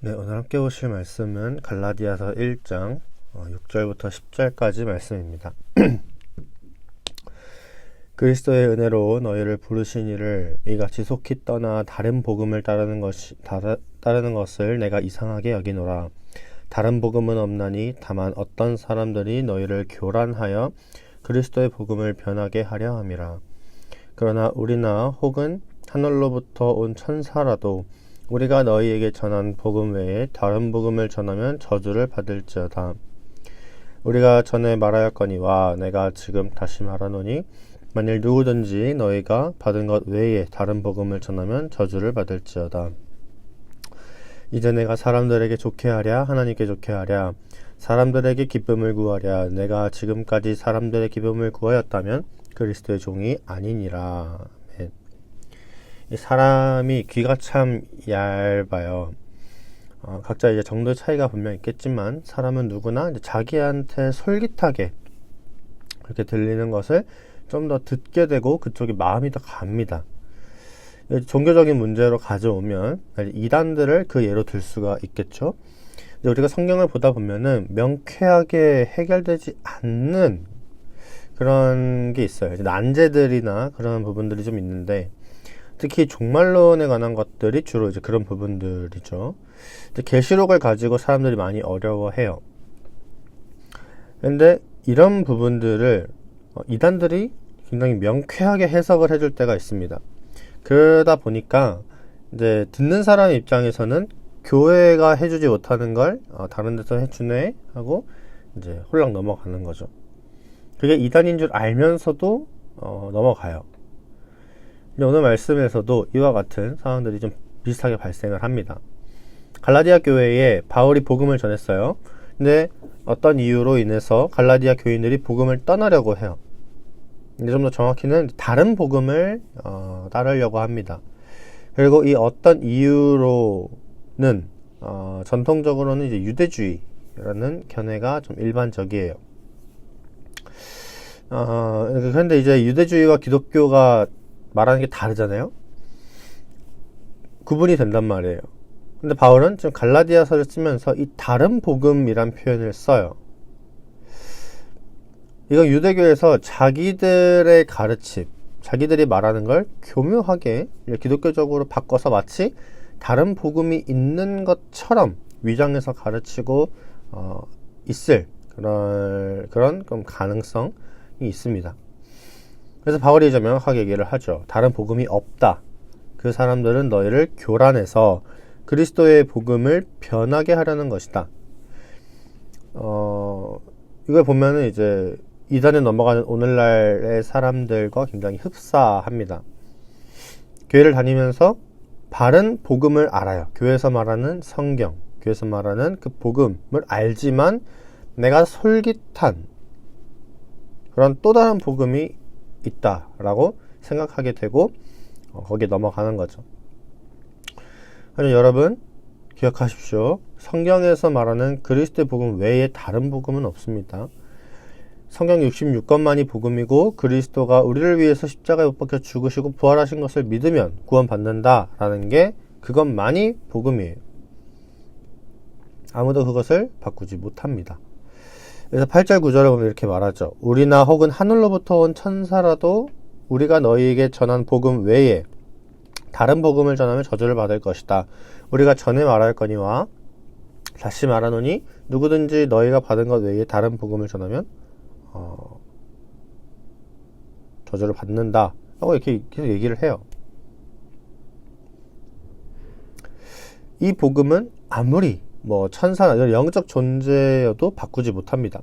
네, 오늘 함께 보실 말씀은 갈라디아서 1장 6절부터 10절까지 말씀입니다. 그리스도의 은혜로 너희를 부르신 이를 이같이 속히 떠나 다른 복음을 따르는 것을 내가 이상하게 여기노라. 다른 복음은 없나니 다만 어떤 사람들이 너희를 교란하여 그리스도의 복음을 변하게 하려 함이라. 그러나 우리나 혹은 하늘로부터 온 천사라도 우리가 너희에게 전한 복음 외에 다른 복음을 전하면 저주를 받을지어다. 우리가 전에 말하였거니와 내가 지금 다시 말하노니 만일 누구든지 너희가 받은 것 외에 다른 복음을 전하면 저주를 받을지어다. 이제 내가 사람들에게 좋게 하랴 하나님께 좋게 하랴 사람들에게 기쁨을 구하랴 내가 지금까지 사람들의 기쁨을 구하였다면 그리스도의 종이 아니니라. 사람이 귀가 참 얇아요. 각자 이제 정도 차이가 분명 있겠지만 사람은 누구나 이제 자기한테 솔깃하게 그렇게 들리는 것을 좀 더 듣게 되고 그쪽에 마음이 더 갑니다. 종교적인 문제로 가져오면 이단들을 그 예로 들 수가 있겠죠. 우리가 성경을 보다 보면은 명쾌하게 해결되지 않는 그런 게 있어요. 난제들이나 그런 부분들이 좀 있는데 특히 종말론에 관한 것들이 주로 이제 그런 부분들이죠. 계시록을 가지고 사람들이 많이 어려워해요. 근데 이런 부분들을 이단들이 굉장히 명쾌하게 해석을 해줄 때가 있습니다. 그러다 보니까 이제 듣는 사람 입장에서는 교회가 해주지 못하는 걸 다른 데서 해주네 하고 이제 홀랑 넘어가는 거죠. 그게 이단인 줄 알면서도 넘어가요. 오늘 말씀에서도 이와 같은 상황들이 좀 비슷하게 발생을 합니다. 갈라디아 교회에 바울이 복음을 전했어요. 근데 어떤 이유로 인해서 갈라디아 교인들이 복음을 떠나려고 해요. 근데 좀 더 정확히는 다른 복음을 따르려고 합니다. 그리고 이 어떤 이유로는 전통적으로는 이제 유대주의라는 견해가 좀 일반적이에요. 그런데 이제 유대주의와 기독교가 말하는 게 다르잖아요. 구분이 된단 말이에요. 근데 바울은 지금 갈라디아서를 쓰면서 이 다른 복음이란 표현을 써요. 이건 유대교에서 자기들의 가르침, 자기들이 말하는 걸 교묘하게 기독교적으로 바꿔서 마치 다른 복음이 있는 것처럼 위장해서 가르치고 있을 그런 가능성이 있습니다. 그래서 바울이 이제 명확하게 얘기를 하죠. 다른 복음이 없다. 그 사람들은 너희를 교란해서 그리스도의 복음을 변하게 하려는 것이다. 이걸 보면은 이제 이단에 넘어가는 오늘날의 사람들과 굉장히 흡사합니다. 교회를 다니면서 바른 복음을 알아요. 교회에서 말하는 성경, 교회에서 말하는 그 복음을 알지만 내가 솔깃한 그런 또 다른 복음이 있다라고 생각하게 되고 거기에 넘어가는 거죠. 하지만 여러분 기억하십시오. 성경에서 말하는 그리스도의 복음 외에 다른 복음은 없습니다. 성경 66권만이 복음이고 그리스도가 우리를 위해서 십자가에 못 박혀 죽으시고 부활하신 것을 믿으면 구원받는다라는 게 그것만이 복음이에요. 아무도 그것을 바꾸지 못합니다. 그래서 8절 9절에 보면 이렇게 말하죠. 우리나 혹은 하늘로부터 온 천사라도 우리가 너희에게 전한 복음 외에 다른 복음을 전하면 저주를 받을 것이다. 우리가 전에 말하였거니와 다시 말하노니 누구든지 너희가 받은 것 외에 다른 복음을 전하면 저주를 받는다 하고 이렇게 계속 얘기를 해요. 이 복음은 아무리 천사나 이런 영적 존재여도 바꾸지 못합니다.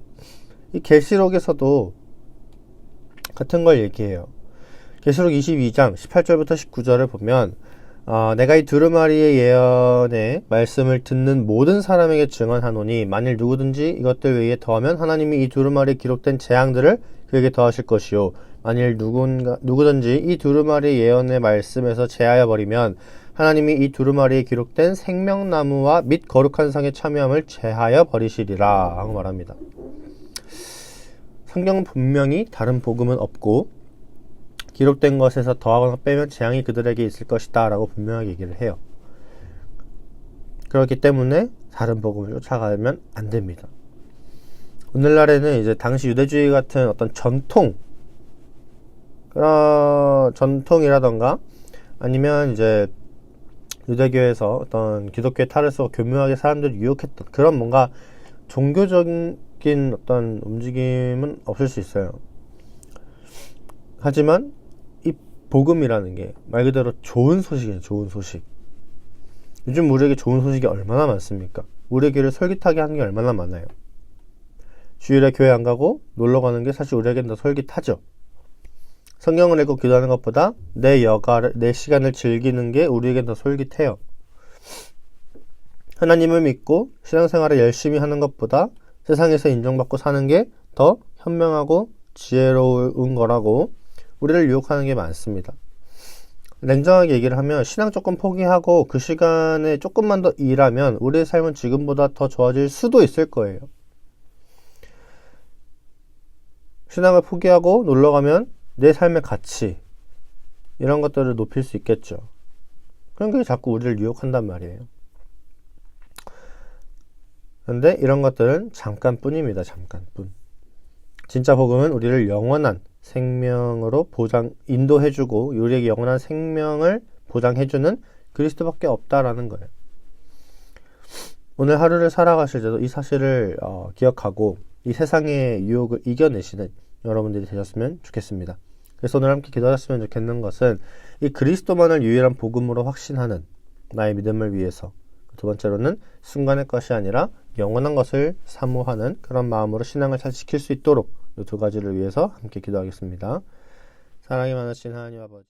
이 계시록에서도 같은 걸 얘기해요. 계시록 22장 18절부터 19절을 보면 내가 이 두루마리의 예언의 말씀을 듣는 모든 사람에게 증언하노니 만일 누구든지 이것들 외에 더하면 하나님이 이 두루마리에 기록된 재앙들을 그에게 더하실 것이요 만일 누구든지 이 두루마리 예언의 말씀에서 제하여 버리면 하나님이 이 두루마리에 기록된 생명나무와 및 거룩한 상에 참여함을 제하여 버리시리라 하고 말합니다. 성경은 분명히 다른 복음은 없고 기록된 것에서 더하거나 빼면 재앙이 그들에게 있을 것이다 라고 분명하게 얘기를 해요. 그렇기 때문에 다른 복음을 쫓아가면 안 됩니다. 오늘날에는 이제 당시 유대주의 같은 어떤 전통이라던가 아니면 이제 유대교에서 어떤 기독교의 탈을 쓰고 교묘하게 사람들을 유혹했던 그런 뭔가 종교적인 어떤 움직임은 없을 수 있어요. 하지만 이 복음이라는 게 말 그대로 좋은 소식이에요. 좋은 소식. 요즘 우리에게 좋은 소식이 얼마나 많습니까? 우리에게를 솔깃하게 하는 게 얼마나 많아요. 주일에 교회 안 가고 놀러 가는 게 사실 우리에겐 더 솔깃하죠. 성경을 읽고 기도하는 것보다 내 시간을 즐기는 게 우리에겐 더 솔깃해요. 하나님을 믿고 신앙생활을 열심히 하는 것보다 세상에서 인정받고 사는 게 더 현명하고 지혜로운 거라고 우리를 유혹하는 게 많습니다. 냉정하게 얘기를 하면 신앙 조금 포기하고 그 시간에 조금만 더 일하면 우리의 삶은 지금보다 더 좋아질 수도 있을 거예요. 신앙을 포기하고 놀러가면 내 삶의 가치 이런 것들을 높일 수 있겠죠. 그런 게 자꾸 우리를 유혹한단 말이에요. 그런데 이런 것들은 잠깐뿐입니다. 잠깐뿐. 진짜 복음은 우리를 영원한 생명으로 인도해주고 우리에게 영원한 생명을 보장해주는 그리스도밖에 없다라는 거예요. 오늘 하루를 살아가실 때도 이 사실을 기억하고 이 세상의 유혹을 이겨내시는 여러분들이 되셨으면 좋겠습니다. 그래서 오늘 함께 기도하셨으면 좋겠는 것은 이 그리스도만을 유일한 복음으로 확신하는 나의 믿음을 위해서, 두 번째로는 순간의 것이 아니라 영원한 것을 사모하는 그런 마음으로 신앙을 잘 지킬 수 있도록 이 두 가지를 위해서 함께 기도하겠습니다. 사랑이 많으신 하나님 아버지,